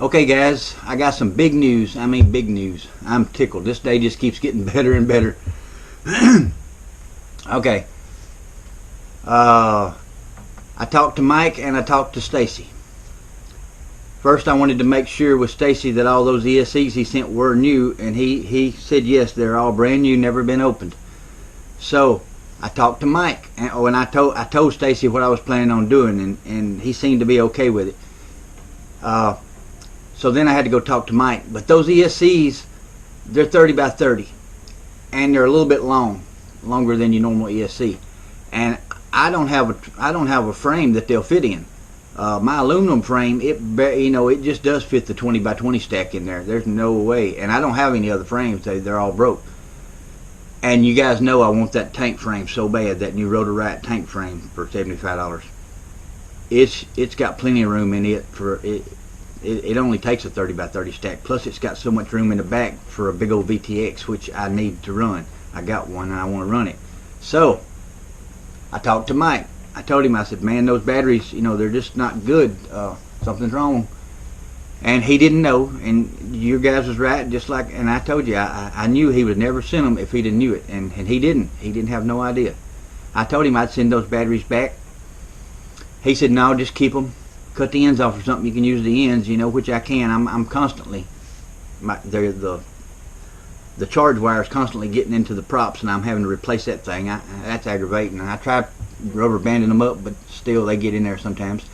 Okay guys, I got some big news. I mean big news. I'm tickled. This day just keeps getting better and better. Okay. I talked to Mike and I talked to Stacey. First I wanted to make sure with Stacey that all those ESCs he sent were new, and he said yes, they're all brand new, never been opened. So I talked to Mike, and I told Stacey what I was planning on doing, and he seemed to be okay with it. So then I had to go talk to Mike. But those ESCs, they're 30 by 30, and they're a little bit longer than your normal ESC. And I don't have a frame that they'll fit in. My aluminum frame, it just does fit the 20 by 20 stack in there. There's no way. And I don't have any other frames. They're all broke. And you guys know I want that Tanq frame so bad, that new Rotor Riot Tanq frame for $75. It's got plenty of room in it for it. It only takes a 30 by 30 stack. Plus it's got so much room in the back for a big old VTX, which I need to run. I got one and I want to run it. So I talked to Mike. I told him, I said, man, those batteries, they're just not good. Something's wrong. And he didn't know, and you guys was right, just like, and I told you, I knew he would never send them if he didn't knew it, and he didn't. He didn't have no idea. I told him I'd send those batteries back. He said, no, just keep them. Cut the ends off or something. You can use the ends, which I can. I'm constantly, the charge wire is constantly getting into the props, and I'm having to replace that thing. That's aggravating. And I tried rubber banding them up, but still they get in there sometimes.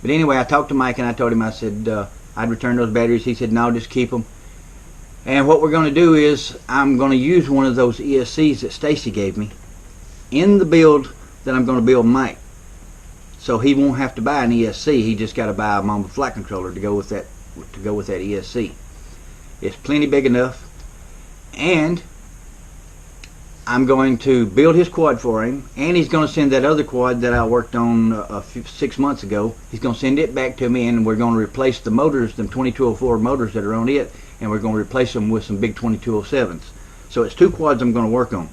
But anyway, I talked to Mike and I told him, I said I'd return those batteries. He said, no, just keep them. And what we're going to do is I'm going to use one of those ESCs that Stacey gave me in the build that I'm going to build Mike. So he won't have to buy an ESC. He just got to buy a Mamba flight controller to go with that ESC. It's plenty big enough. And I'm going to build his quad for him, and he's going to send that other quad that I worked on 6 months ago. He's going to send it back to me, and we're going to replace the motors, them 2204 motors that are on it, and we're going to replace them with some big 2207s. So it's 2 quads I'm going to work on.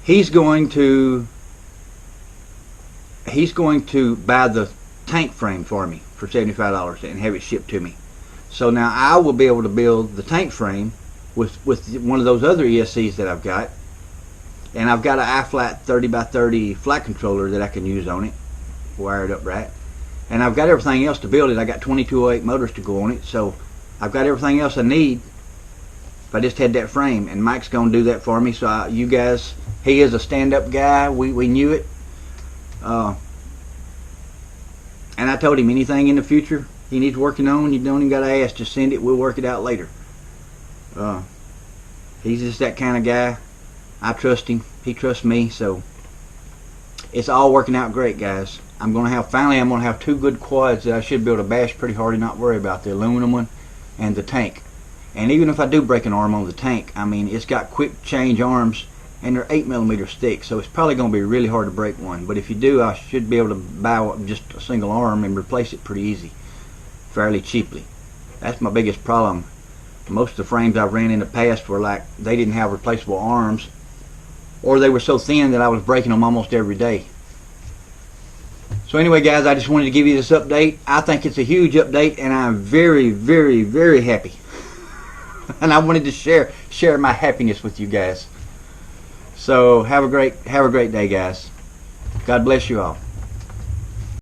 He's going to buy the Tanq frame for me for $75 and have it shipped to me. So now I will be able to build the Tanq frame with one of those other ESCs that I've got, and I've got an Iflight 30 by 30 flight controller that I can use on it, wired up right, and I've got everything else to build it. I got 2208 motors to go on it, so I've got everything else I need if I just had that frame. And Mike's going to do that for me. So you guys, he is a stand-up guy. We knew it, and I told him anything in the future he needs working on, you don't even got to ask, just send it, we'll work it out later. He's just that kind of guy. I trust him, he trusts me, so it's all working out great, guys. Finally I'm going to have 2 good quads that I should be able to bash pretty hard and not worry about, the aluminum one and the Tanq. And even if I do break an arm on the Tanq, I mean, it's got quick change arms, and they're 8mm thick, so it's probably going to be really hard to break one. But if you do, I should be able to buy just a single arm and replace it pretty easy, fairly cheaply. That's my biggest problem. Most of the frames I've ran in the past were like, they didn't have replaceable arms, or they were so thin that I was breaking them almost every day. So anyway, guys, I just wanted to give you this update. I think it's a huge update, and I'm very, very, very happy. And I wanted to share my happiness with you guys. So have a great day, guys. God bless you all.